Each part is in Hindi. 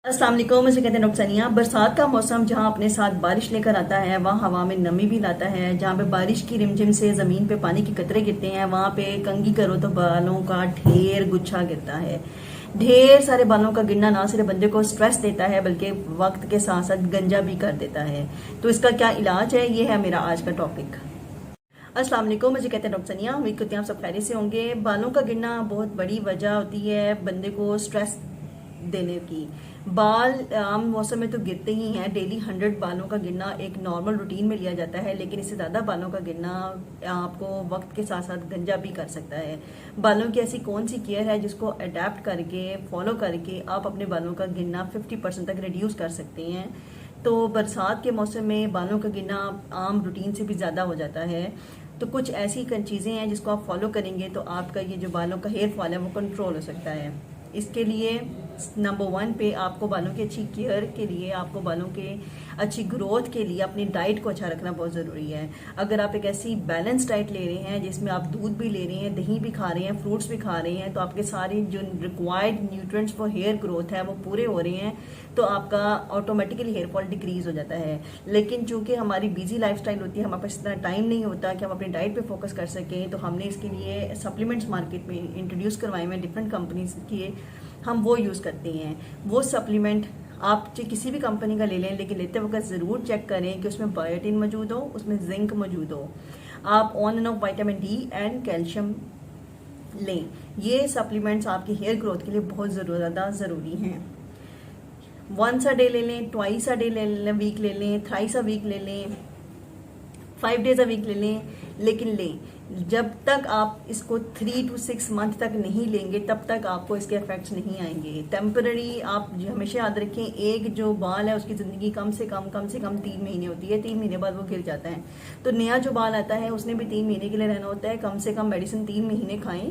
अस्सलाम वालेकुम। मुझे कहते हैं नुकसानियाँ। बरसात का मौसम जहाँ अपने साथ बारिश लेकर आता है, वहाँ हवा में नमी भी लाता है। जहाँ पे बारिश की रिमझिम से ज़मीन पे पानी के कतरे गिरते हैं, वहाँ पे कंघी करो तो बालों का ढेर गुच्छा गिरता है। ढेर सारे बालों का गिरना ना सिर्फ बंदे को स्ट्रेस देता है, बल्कि वक्त के साथ साथ गंजा भी कर देता है। तो इसका क्या इलाज है, ये है मेरा आज का टॉपिक। अस्सलाम वालेकुम। मुझे कहते हैं डॉक्टर उम्मीद करती हैं आप सब खैरियत से होंगे। बालों का गिरना बहुत बड़ी वजह होती है बंदे को स्ट्रेस देने की। बाल आम मौसम में तो गिरते ही हैं, डेली 100 बालों का गिरना एक नॉर्मल रूटीन में लिया जाता है, लेकिन इससे ज़्यादा बालों का गिरना आपको वक्त के साथ साथ गंजा भी कर सकता है। बालों की ऐसी कौन सी केयर है जिसको अडेप्ट करके फॉलो करके आप अपने बालों का गिरना 50% तक रिड्यूस कर सकते हैं। तो बरसात के मौसम में बालों का गिरना आम रूटीन से भी ज़्यादा हो जाता है। तो कुछ ऐसी चीज़ें हैं जिसको आप फॉलो करेंगे तो आपका ये जो बालों का हेयर फॉल है वो कंट्रोल हो सकता है। इसके लिए नंबर 1 पे आपको बालों की अच्छी केयर के लिए, आपको बालों के अच्छी ग्रोथ के लिए अपनी डाइट को अच्छा रखना बहुत ज़रूरी है। अगर आप एक ऐसी बैलेंस डाइट ले रहे हैं जिसमें आप दूध भी ले रहे हैं, दही भी खा रहे हैं, फ्रूट्स भी खा रहे हैं, तो आपके सारे जो required nutrients for hair growth है वो पूरे हो रहे हैं, तो आपका ऑटोमेटिकली हेयर फॉल डिक्रीज हो जाता है। लेकिन चूंकि हमारी बिजी लाइफस्टाइल होती है, हमारे पास इतना टाइम नहीं होता कि हम अपनी डाइट पे फोकस कर सकें, तो हमने इसके लिए सप्लीमेंट्स मार्केट में इंट्रोड्यूस करवाए हैं डिफरेंट कंपनीज के। हम वो यूज़ करते हैं। वो सप्लीमेंट आप किसी भी कंपनी का ले लें, लेकिन लेते वक्त ज़रूर चेक करें कि उसमें बायोटिन मौजूद हो, उसमें जिंक मौजूद हो। आप on end of vitamin D and calcium लें। ये सप्लीमेंट्स आपकी हेयर ग्रोथ के लिए बहुत ज़्यादा ज़रूरी हैं। वंस अ डे ले लें, ट्वाइस अ डे ले लें, वीक ले लें, थ्राइस अ वीक ले लें, 5 डेज अ वीक ले लें, लेकिन लें। जब तक आप इसको 3 to 6 मंथ तक नहीं लेंगे तब तक आपको इसके इफेक्ट्स नहीं आएंगे। टेम्पररी आप हमेशा याद रखें, एक जो बाल है उसकी ज़िंदगी कम से कम 3 महीने होती है। 3 महीने बाद वो गिर जाता है। तो नया जो बाल आता है उसने भी 3 महीने के लिए रहना होता है। कम से कम मेडिसिन 3 महीने खाएं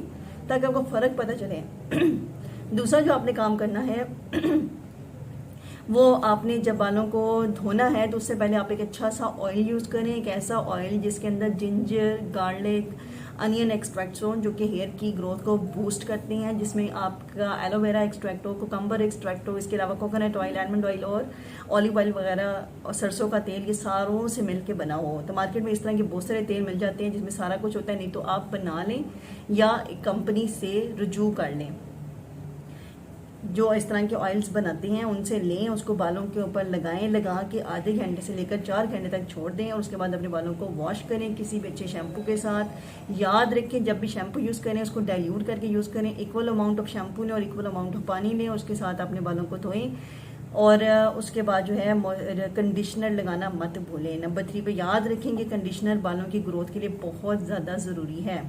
ताकि आपको फ़र्क पता चले। दूसरा जो आपने काम करना है वो आपने जब बालों को धोना है तो उससे पहले आप एक अच्छा सा ऑयल यूज़ करें। एक ऐसा ऑयल जिसके अंदर जिंजर, गार्लिक, अनियन एक्सट्रैक्ट्स हों जो कि हेयर की ग्रोथ को बूस्ट करते हैं, जिसमें आपका एलोवेरा एक्सट्रैक्ट हो, कुकम्बर एक्सट्रैक्ट हो, इसके अलावा कोकोनट ऑयल, आलमंड ऑयल और ऑलिव ऑयल वगैरह और सरसों का तेल, ये सारों से मिल के बना हो। तो मार्केट में इस तरह के बहुत सारे तेल मिल जाते हैं जिसमें सारा कुछ होता है। नहीं तो आप बना लें या एक कंपनी से रुजू कर लें जो इस तरह के ऑयल्स बनाते हैं, उनसे लें, उसको बालों के ऊपर लगाएं। लगा के आधे घंटे से लेकर 4 घंटे तक छोड़ दें और उसके बाद अपने बालों को वॉश करें किसी भी अच्छे शैम्पू के साथ। याद रखें, जब भी शैम्पू यूज़ करें उसको डाइल्यूट करके यूज़ करें। इक्वल अमाउंट ऑफ शैम्पू लें और इक्वल अमाउंट ऑफ पानी लें, उसके साथ अपने बालों को धोएं। और उसके बाद जो है कंडीशनर लगाना मत भूलें। नंबर 3 पे याद रखेंगे, कंडीशनर बालों की ग्रोथ के लिए बहुत ज़्यादा ज़रूरी है।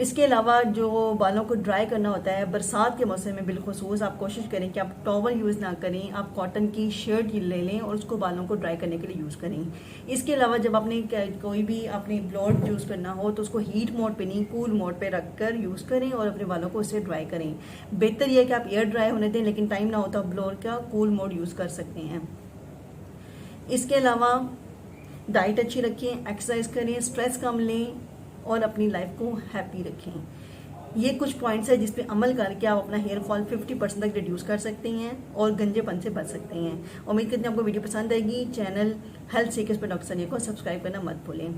इसके अलावा जो बालों को ड्राई करना होता है बरसात के मौसम में, बिलखुसूस आप कोशिश करें कि आप टॉवल यूज़ ना करें, आप कॉटन की शर्ट ले लें और उसको बालों को ड्राई करने के लिए यूज़ करें। इसके अलावा जब आपने कोई भी अपनी ब्लोड यूज़ करना हो तो उसको हीट मोड पे नहीं, कूल मोड पे रख कर यूज़ करें और अपने बालों को उससे ड्राई करें। बेहतर यह है कि आप एयर ड्राई होने दें, लेकिन टाइम ना हो तो आप ब्लोअर का कूल मोड यूज़ कर सकते हैं। इसके अलावा डाइट अच्छी रखें, एक्सरसाइज करें, स्ट्रेस कम लें और अपनी लाइफ को हैप्पी रखें। ये कुछ पॉइंट्स है जिस पे अमल करके आप अपना हेयर फॉल 50% तक रिड्यूस कर सकते हैं और गंजेपन से बच सकते हैं। उम्मीद करते हैं आपको वीडियो पसंद आएगी। चैनल हेल्थ सीकर्स पे डॉक्टर सनी को सब्सक्राइब करना मत भूलें।